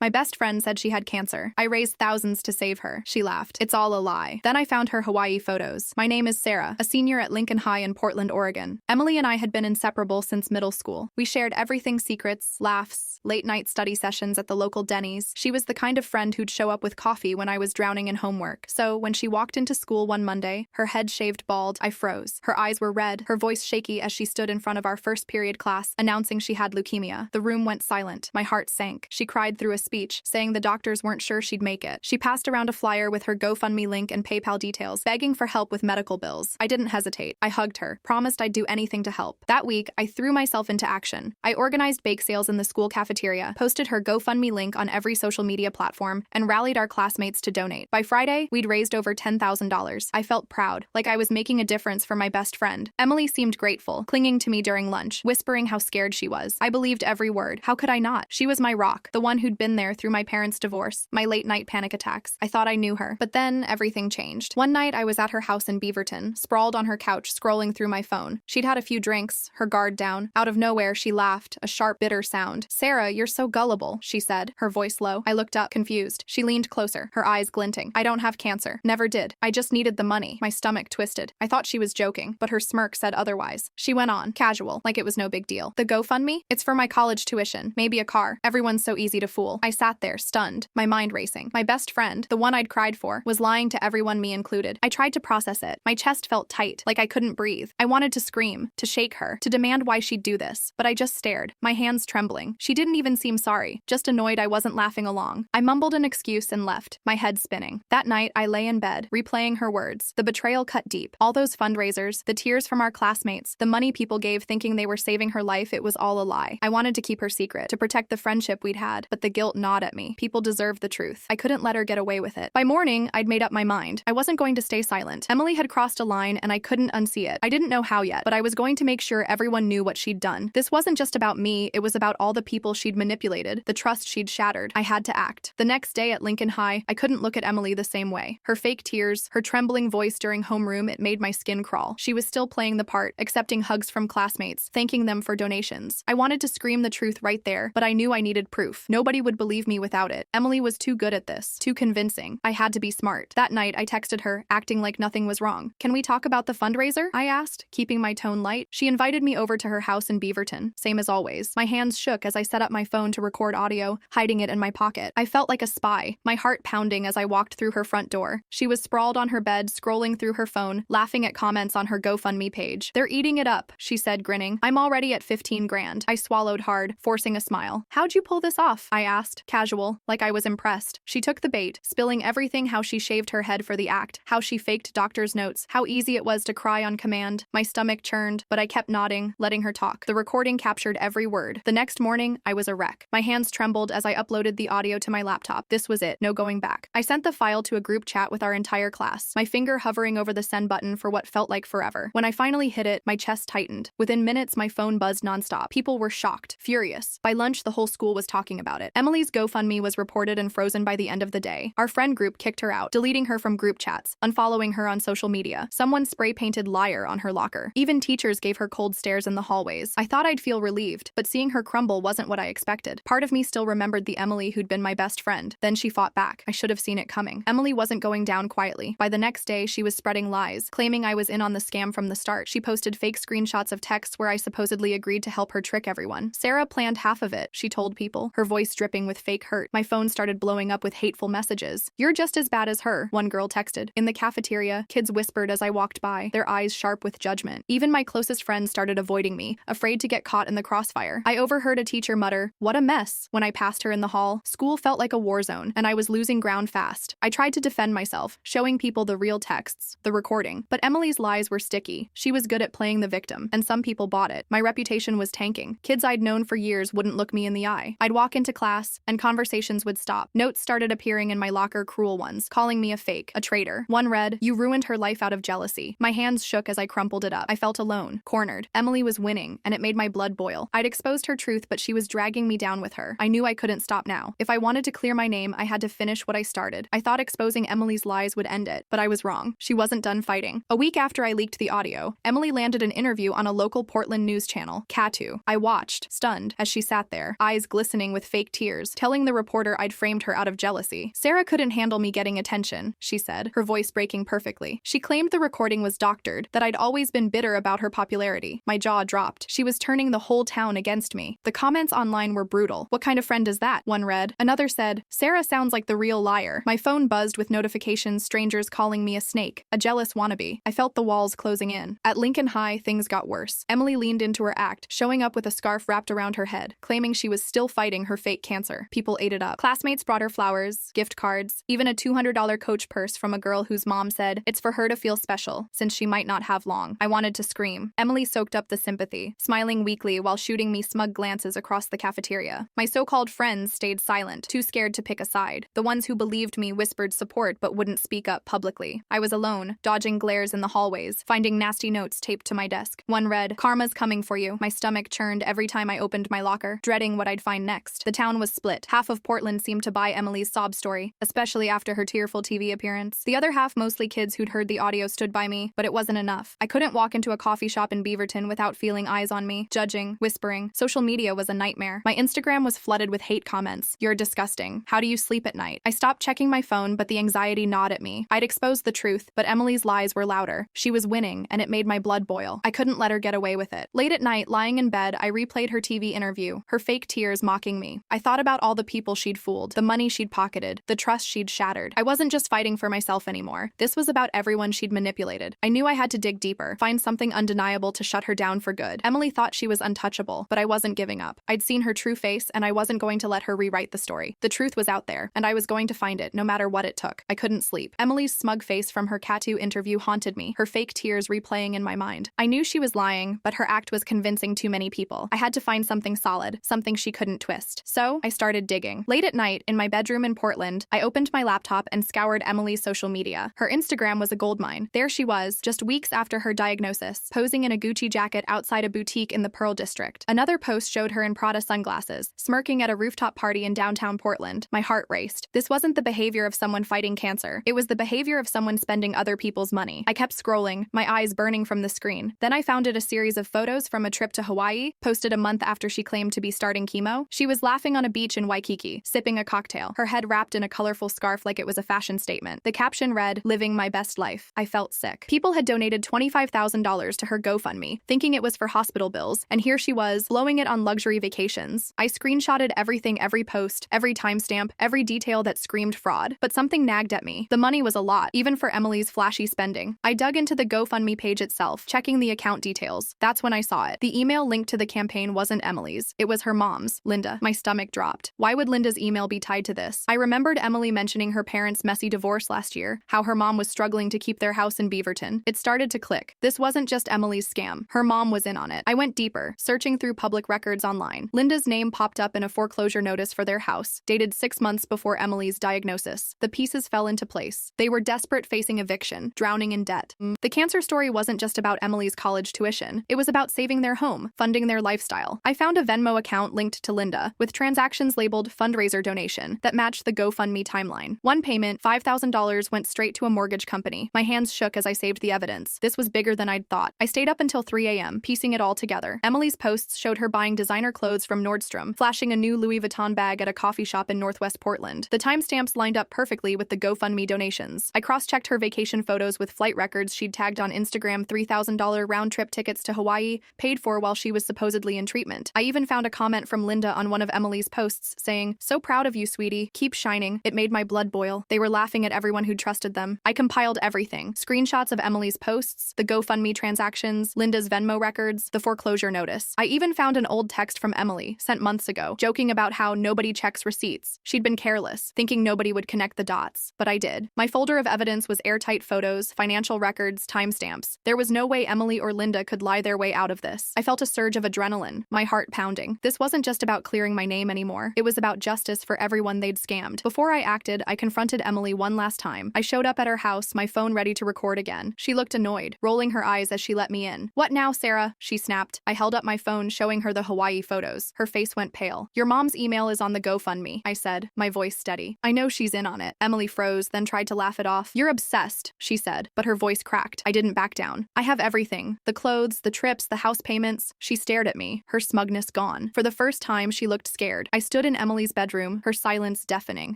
My best friend said she had cancer. I raised thousands to save her. She laughed. It's all a lie. Then I found her Hawaii photos. My name is Sarah, a senior at Lincoln High in Portland, Oregon. Emily and I had been inseparable since middle school. We shared everything: secrets, laughs, late-night study sessions at the local Denny's. She was the kind of friend who'd show up with coffee when I was drowning in homework. So when she walked into school one Monday, her head shaved bald, I froze. Her eyes were red, her voice shaky as she stood in front of our first period class, announcing she had leukemia. The room went silent. My heart sank. She cried through a speech, saying the doctors weren't sure she'd make it. She passed around a flyer with her GoFundMe link and PayPal details, begging for help with medical bills. I didn't hesitate. I hugged her, promised I'd do anything to help. That week, I threw myself into action. I organized bake sales in the school cafeteria, posted her GoFundMe link on every social media platform, and rallied our classmates to donate. By Friday, we'd raised over $10,000. I felt proud, like I was making a difference for my best friend. Emily seemed grateful, clinging to me during lunch, whispering how scared she was. I believed every word. How could I not? She was my rock, the one who'd been there through my parents' divorce, my late-night panic attacks. I thought I knew her. But then, everything changed. One night, I was at her house in Beaverton, sprawled on her couch, scrolling through my phone. She'd had a few drinks, her guard down. Out of nowhere, she laughed, a sharp, bitter sound. "Sarah, you're so gullible," she said, her voice low. I looked up, confused. She leaned closer, her eyes glinting. "I don't have cancer. Never did. I just needed the money." My stomach twisted. I thought she was joking, but her smirk said otherwise. She went on, casual, like it was no big deal. "The GoFundMe? It's for my college tuition, maybe a car. Everyone's so easy to fool." I sat there, stunned, my mind racing. My best friend, the one I'd cried for, was lying to everyone, me included. I tried to process it. My chest felt tight, like I couldn't breathe. I wanted to scream, to shake her, to demand why she'd do this, but I just stared, my hands trembling. She didn't even seem sorry, just annoyed I wasn't laughing along. I mumbled an excuse and left, my head spinning. That night, I lay in bed, replaying her words. The betrayal cut deep. All those fundraisers, the tears from our classmates, the money people gave thinking they were saving her life, it was all a lie. I wanted to keep her secret, to protect the friendship we'd had, but the guilt gnawed at me. People deserved the truth. I couldn't let her get away with it. By morning, I'd made up my mind. I wasn't going to stay silent. Emily had crossed a line and I couldn't unsee it. I didn't know how yet, but I was going to make sure everyone knew what she'd done. This wasn't just about me, it was about all the people she'd manipulated, the trust she'd shattered. I had to act. The next day at Lincoln High, I couldn't look at Emily the same way. Her fake tears, her trembling voice during homeroom, it made my skin crawl. She was still playing the part, accepting hugs from classmates, thanking them for donations. I wanted to scream the truth right there, but I knew I needed proof. Nobody would believe me without it. Emily was too good at this, too convincing. I had to be smart. That night, I texted her, acting like nothing was wrong. "Can we talk about the fundraiser?" I asked, keeping my tone light. She invited me over to her house in Beaverton, same as always. My hands shook as I set up my phone to record audio, hiding it in my pocket. I felt like a spy, my heart pounding as I walked through her front door. She was sprawled on her bed, scrolling through her phone, laughing at comments on her GoFundMe page. "They're eating it up," she said, grinning. "I'm already at 15 grand. I swallowed hard, forcing a smile. "How'd you pull this off?" I asked, casual, like I was impressed. She took the bait, spilling everything: how she shaved her head for the act, how she faked doctor's notes, how easy it was to cry on command. My stomach churned, but I kept nodding, letting her talk. The recording captured every word. The next morning, I was a wreck. My hands trembled as I uploaded the audio to my laptop. This was it, no going back. I sent the file to a group chat with our entire class, my finger hovering over the send button for what felt like forever. When I finally hit it, my chest tightened. Within minutes, my phone buzzed nonstop. People were shocked, furious. By lunch, the whole school was talking about it. Emily's GoFundMe was reported and frozen by the end of the day. Our friend group kicked her out, deleting her from group chats, unfollowing her on social media. Someone spray-painted "liar" on her locker. Even teachers gave her cold stares in the hallways. I thought I'd feel relieved, but seeing her crumble wasn't what I expected. Part of me still remembered the Emily who'd been my best friend. Then she fought back. I should have seen it coming. Emily wasn't going down quietly. By the next day, she was spreading lies, claiming I was in on the scam from the start. She posted fake screenshots of texts where I supposedly agreed to help her trick everyone. "Sarah planned half of it," she told people, her voice dripping with fake hurt. My phone started blowing up with hateful messages. "You're just as bad as her," one girl texted. In the cafeteria, kids whispered as I walked by, their eyes sharp with judgment. Even my closest friends started avoiding me, afraid to get caught in the crossfire. I overheard a teacher mutter, "What a mess," when I passed her in the hall. School felt like a war zone, and I was losing ground fast. I tried to defend myself, showing people the real texts, the recording. But Emily's lies were sticky. She was good at playing the victim, and some people bought it. My reputation was tanking. Kids I'd known for years wouldn't look me in the eye. I'd walk into class, and conversations would stop. Notes started appearing in my locker, cruel ones, calling me a fake, a traitor. One read, "You ruined her life out of jealousy." My hands shook as I crumpled it up. I felt alone, cornered. Emily was winning, and it made my blood boil. I'd exposed her truth, but she was dragging me down with her. I knew I couldn't stop now. If I wanted to clear my name, I had to finish what I started. I thought exposing Emily's lies would end it, but I was wrong. She wasn't done fighting. A week after I leaked the audio, Emily landed an interview on a local Portland news channel, Katu. I watched, stunned, as she sat there, eyes glistening with fake tears, telling the reporter I'd framed her out of jealousy. Sarah couldn't handle me getting attention, she said, her voice breaking perfectly. She claimed the recording was doctored, that I'd always been bitter about her popularity. My jaw dropped. She was turning the whole town against me. The comments online were brutal. What kind of friend is that? One read. Another said, Sarah sounds like the real liar. My phone buzzed with notifications, strangers calling me a snake, a jealous wannabe. I felt the walls closing in. At Lincoln High, things got worse. Emily leaned into her act, showing up with a scarf wrapped around her head, claiming she was still fighting her fake cancer. People ate it up. Classmates brought her flowers, gift cards, even a $200 Coach purse from a girl whose mom said it's for her to feel special, since she might not have long. I wanted to scream. Emily soaked up the sympathy, smiling weakly while shooting me smug glances across the cafeteria. My so-called friends stayed silent, too scared to pick a side. The ones who believed me whispered support but wouldn't speak up publicly. I was alone, dodging glares in the hallways, finding nasty notes taped to my desk. One read, "Karma's coming for you." My stomach churned every time I opened my locker, dreading what I'd find next. The town was split. Half of Portland seemed to buy Emily's sob story, especially after her tearful TV appearance. The other half, mostly kids who'd heard the audio, stood by me, but it wasn't enough. I couldn't walk into a coffee shop in Beaverton without feeling eyes on me, judging, whispering. Social media was a nightmare. My Instagram was flooded with hate comments. "You're disgusting. How do you sleep at night?" I stopped checking my phone, but the anxiety gnawed at me. I'd exposed the truth, but Emily's lies were louder. She was winning, and it made my blood boil. I couldn't let her get away with it. Late at night, lying in bed, I replayed her TV interview, her fake tears mocking me. I thought about all the people she'd fooled, the money she'd pocketed, the trust she'd shattered. I wasn't just fighting for myself anymore. This was about everyone she'd manipulated. I knew I had to dig deeper, find something undeniable to shut her down for good. Emily thought she was untouchable, but I wasn't giving up. I'd seen her true face, and I wasn't going to let her rewrite the story. The truth was out there, and I was going to find it, no matter what it took. I couldn't sleep. Emily's smug face from her Cat2 interview haunted me, her fake tears replaying in my mind. I knew she was lying, but her act was convincing too many people. I had to find something solid, something she couldn't twist. So, I started digging. Late at night, in my bedroom in Portland, I opened my laptop and scoured Emily's social media. Her Instagram was a goldmine. There she was, just weeks after her diagnosis, posing in a Gucci jacket outside a boutique in the Pearl District. Another post showed her in Prada sunglasses, smirking at a rooftop party in downtown Portland. My heart raced. This wasn't the behavior of someone fighting cancer. It was the behavior of someone spending other people's money. I kept scrolling, my eyes burning from the screen. Then I found a series of photos from a trip to Hawaii, posted a month after she claimed to be starting chemo. She was laughing on a beach in Waikiki, sipping a cocktail, her head wrapped in a colorful scarf like it was a fashion statement. The caption read, "Living my best life." I felt sick. People had donated $25,000 to her GoFundMe, thinking it was for hospital bills, and here she was, blowing it on luxury vacations. I screenshotted everything, every post, every timestamp, every detail that screamed fraud. But something nagged at me. The money was a lot, even for Emily's flashy spending. I dug into the GoFundMe page itself, checking the account details. That's when I saw it. The email linked to the campaign wasn't Emily's. It was her mom's, Linda. My stomach dropped. Why would Linda's email be tied to this? I remembered Emily mentioning her parents' messy divorce last year, how her mom was struggling to keep their house in Beaverton. It started to click. This wasn't just Emily's scam. Her mom was in on it. I went deeper, searching through public records online. Linda's name popped up in a foreclosure notice for their house, dated 6 months before Emily's diagnosis. The pieces fell into place. They were desperate, facing eviction, drowning in debt. The cancer story wasn't just about Emily's college tuition. It was about saving their home, funding their lifestyle. I found a Venmo account linked to Linda, with transactions labeled fundraiser donation, that matched the GoFundMe timeline. One payment, $5,000, went straight to a mortgage company. My hands shook as I saved the evidence. This was bigger than I'd thought. I stayed up until 3 a.m., piecing it all together. Emily's posts showed her buying designer clothes from Nordstrom, flashing a new Louis Vuitton bag at a coffee shop in Northwest Portland. The timestamps lined up perfectly with the GoFundMe donations. I cross-checked her vacation photos with flight records she'd tagged on Instagram, $3,000 round-trip tickets to Hawaii, paid for while she was supposedly in treatment. I even found a comment from Linda on one of Emily's posts saying, "So proud of you, sweetie. Keep shining." It made my blood boil. They were laughing at everyone who trusted them. I compiled everything. Screenshots of Emily's posts, the GoFundMe transactions, Linda's Venmo records, the foreclosure notice. I even found an old text from Emily, sent months ago, joking about how nobody checks receipts. She'd been careless, thinking nobody would connect the dots. But I did. My folder of evidence was airtight: photos, financial records, timestamps. There was no way Emily or Linda could lie their way out of this. I felt a surge of adrenaline, my heart pounding. This wasn't just about clearing my name anymore. It was about justice for everyone they'd scammed. Before I acted, I confronted Emily one last time. I showed up at her house, my phone ready to record again. She looked annoyed, rolling her eyes as she let me in. "What now, Sarah?" she snapped. I held up my phone, showing her the Hawaii photos. Her face went pale. "Your mom's email is on the GoFundMe," I said, my voice steady. "I know she's in on it." Emily froze, then tried to laugh it off. "You're obsessed," she said, but her voice cracked. I didn't back down. "I have everything. The clothes, the trips, the house payments." She stared at me, her smugness gone. For the first time, she looked scared. I stood stood in Emily's bedroom, her silence deafening.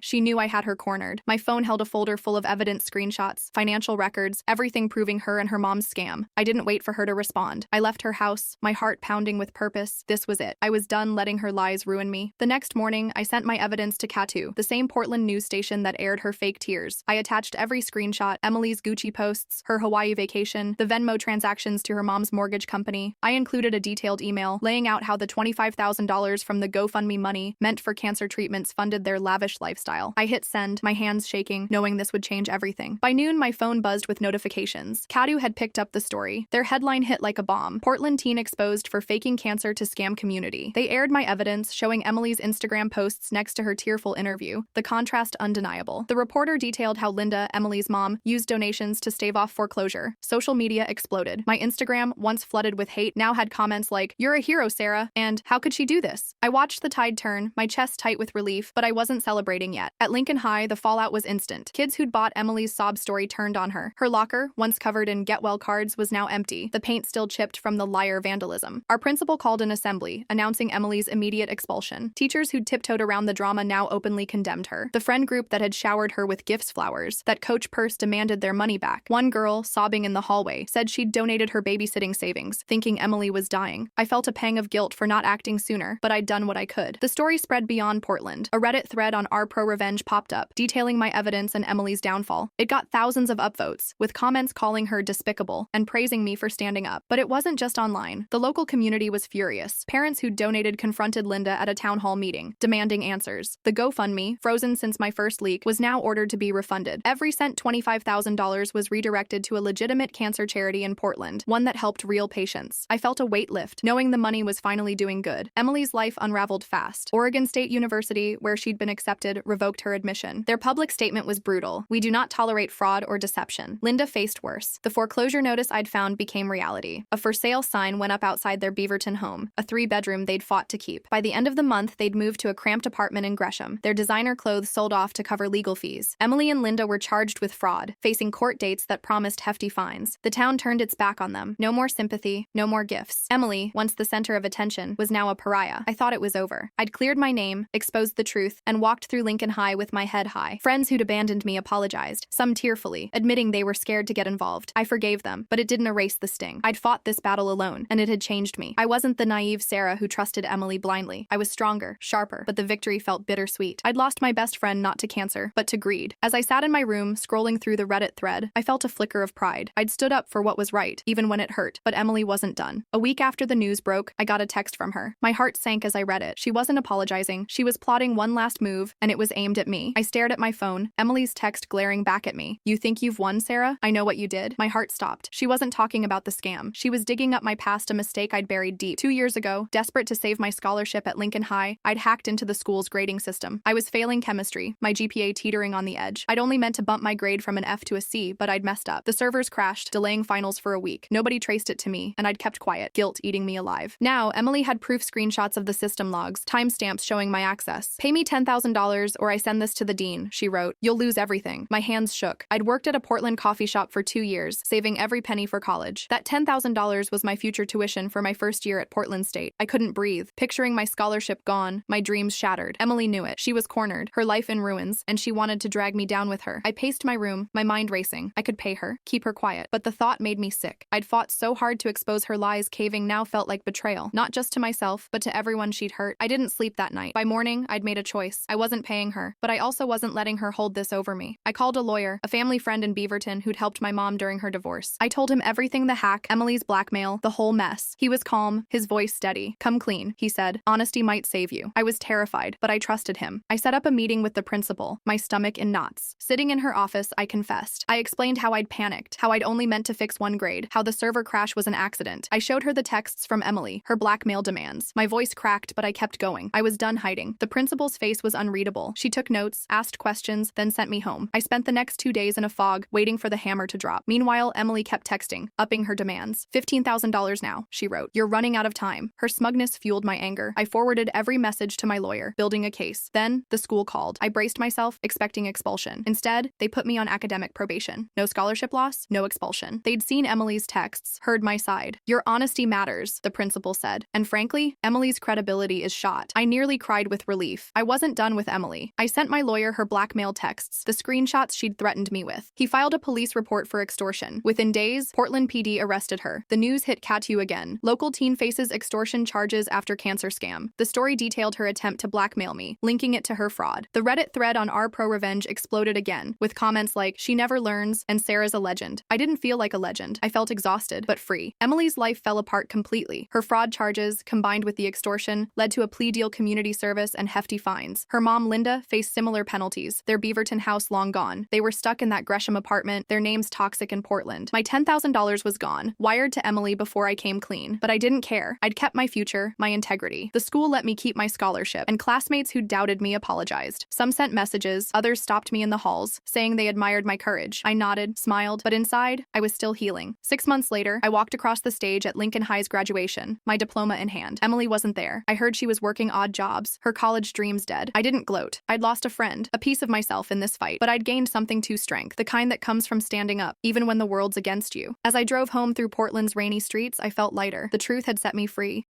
She knew I had her cornered. My phone held a folder full of evidence, screenshots, financial records, everything proving her and her mom's scam. I didn't wait for her to respond. I left her house, my heart pounding with purpose. This was it. I was done letting her lies ruin me. The next morning, I sent my evidence to Katu, the same Portland news station that aired her fake tears. I attached every screenshot, Emily's Gucci posts, her Hawaii vacation, the Venmo transactions to her mom's mortgage company. I included a detailed email laying out how the $25,000 from the GoFundMe money meant for cancer treatments funded their lavish lifestyle. I hit send, my hands shaking, knowing this would change everything. By noon, my phone buzzed with notifications. Katu had picked up the story. Their headline hit like a bomb. Portland teen exposed for faking cancer to scam community. They aired my evidence, showing Emily's Instagram posts next to her tearful interview. The contrast undeniable. The reporter detailed how Linda, Emily's mom, used donations to stave off foreclosure. Social media exploded. My Instagram, once flooded with hate, now had comments like, "You're a hero, Sarah," and "How could she do this?" I watched the tide turn, my chest tight with relief, but I wasn't celebrating yet. At Lincoln High, the fallout was instant. Kids who'd bought Emily's sob story turned on her. Her locker, once covered in get well cards, was now empty, the paint still chipped from the liar vandalism. Our principal called an assembly, announcing Emily's immediate expulsion. Teachers who'd tiptoed around the drama now openly condemned her. The friend group that had showered her with gifts flowers, that Coach Purse demanded their money back. One girl, sobbing in the hallway, said she'd donated her babysitting savings, thinking Emily was dying. I felt a pang of guilt for not acting sooner, but I'd done what I could. The story spread beyond Portland. A Reddit thread on Our Pro Revenge popped up, detailing my evidence and Emily's downfall. It got thousands of upvotes, with comments calling her despicable and praising me for standing up. But it wasn't just online. The local community was furious. Parents who donated confronted Linda at a town hall meeting, demanding answers. The GoFundMe, frozen since my first leak, was now ordered to be refunded. Every cent, $25,000, was redirected to a legitimate cancer charity in Portland, one that helped real patients. I felt a weight lift, knowing the money was finally doing good. Emily's life unraveled fast. Oregon State University, where she'd been accepted, revoked her admission. Their public statement was brutal. "We do not tolerate fraud or deception." Linda faced worse. The foreclosure notice I'd found became reality. A for sale sign went up outside their Beaverton home, a 3-bedroom they'd fought to keep. By the end of the month, they'd moved to a cramped apartment in Gresham. Their designer clothes sold off to cover legal fees. Emily and Linda were charged with fraud, facing court dates that promised hefty fines. The town turned its back on them. No more sympathy, no more gifts. Emily, once the center of attention, was now a pariah. I thought it was over. I'd cleared my name, exposed the truth, and walked through Lincoln High with my head high. Friends who'd abandoned me apologized, some tearfully, admitting they were scared to get involved. I forgave them, but it didn't erase the sting. I'd fought this battle alone, and it had changed me. I wasn't the naive Sarah who trusted Emily blindly. I was stronger, sharper, but the victory felt bittersweet. I'd lost my best friend not to cancer, but to greed. As I sat in my room, scrolling through the Reddit thread, I felt a flicker of pride. I'd stood up for what was right, even when it hurt. But Emily wasn't done. A week after the news broke, I got a text from her. My heart sank as I read it. She wasn't apologizing. She was plotting one last move, and it was aimed at me. I stared at my phone, Emily's text glaring back at me. "You think you've won, Sarah? I know what you did." My heart stopped. She wasn't talking about the scam. She was digging up my past, a mistake I'd buried deep. 2 years ago, desperate to save my scholarship at Lincoln High, I'd hacked into the school's grading system. I was failing chemistry, my GPA teetering on the edge. I'd only meant to bump my grade from an F to a C, but I'd messed up. The servers crashed, delaying finals for a week. Nobody traced it to me, and I'd kept quiet, guilt eating me alive. Now, Emily had proof screenshots of the system logs, timestamps showing my access. "Pay me $10,000 or I send this to the dean," she wrote. "You'll lose everything." My hands shook. I'd worked at a Portland coffee shop for 2 years, saving every penny for college. That $10,000 was my future tuition for my first year at Portland State. I couldn't breathe, picturing my scholarship gone, my dreams shattered. Emily knew it. She was cornered, her life in ruins, and she wanted to drag me down with her. I paced my room, my mind racing. I could pay her, keep her quiet, but the thought made me sick. I'd fought so hard to expose her lies, caving now felt like betrayal, not just to myself, but to everyone she'd hurt. I didn't sleep that night. By morning, I'd made a choice. I wasn't paying her, but I also wasn't letting her hold this over me. I called a lawyer, a family friend in Beaverton who'd helped my mom during her divorce. I told him everything, the hack, Emily's blackmail, the whole mess. He was calm, his voice steady. "Come clean," he said. "Honesty might save you." I was terrified, but I trusted him. I set up a meeting with the principal, my stomach in knots. Sitting in her office, I confessed. I explained how I'd panicked, how I'd only meant to fix one grade, how the server crash was an accident. I showed her the texts from Emily, her blackmail demands. My voice cracked, but I kept going. I was done hiding. The principal's face was unreadable. She took notes, asked questions, then sent me home. I spent the next 2 days in a fog, waiting for the hammer to drop. Meanwhile, Emily kept texting, upping her demands. $15,000 now, she wrote. "You're running out of time." Her smugness fueled my anger. I forwarded every message to my lawyer, building a case. Then, the school called. I braced myself, expecting expulsion. Instead, they put me on academic probation. No scholarship loss, no expulsion. They'd seen Emily's texts, heard my side. "Your honesty matters," the principal said. And frankly, Emily's credibility is shot. I nearly nearly cried with relief. I wasn't done with Emily. I sent my lawyer her blackmail texts, the screenshots she'd threatened me with. He filed a police report for extortion. Within days, Portland PD arrested her. The news hit Katu again. Local teen faces extortion charges after cancer scam. The story detailed her attempt to blackmail me, linking it to her fraud. The Reddit thread on our pro revenge exploded again, with comments like, "She never learns," and "Sarah's a legend." I didn't feel like a legend. I felt exhausted, but free. Emily's life fell apart completely. Her fraud charges, combined with the extortion, led to a plea deal, community service, and hefty fines. Her mom, Linda, faced similar penalties. Their Beaverton house long gone. They were stuck in that Gresham apartment, their names toxic in Portland. My $10,000 was gone, wired to Emily before I came clean. But I didn't care. I'd kept my future, my integrity. The school let me keep my scholarship, and classmates who doubted me apologized. Some sent messages, others stopped me in the halls, saying they admired my courage. I nodded, smiled, but inside, I was still healing. 6 months later, I walked across the stage at Lincoln High's graduation, my diploma in hand. Emily wasn't there. I heard she was working odd jobs, her college dreams dead. I didn't gloat. I'd lost a friend, a piece of myself in this fight, but I'd gained something to strength, the kind that comes from standing up, even when the world's against you. As I drove home through Portland's rainy streets, I felt lighter. The truth had set me free.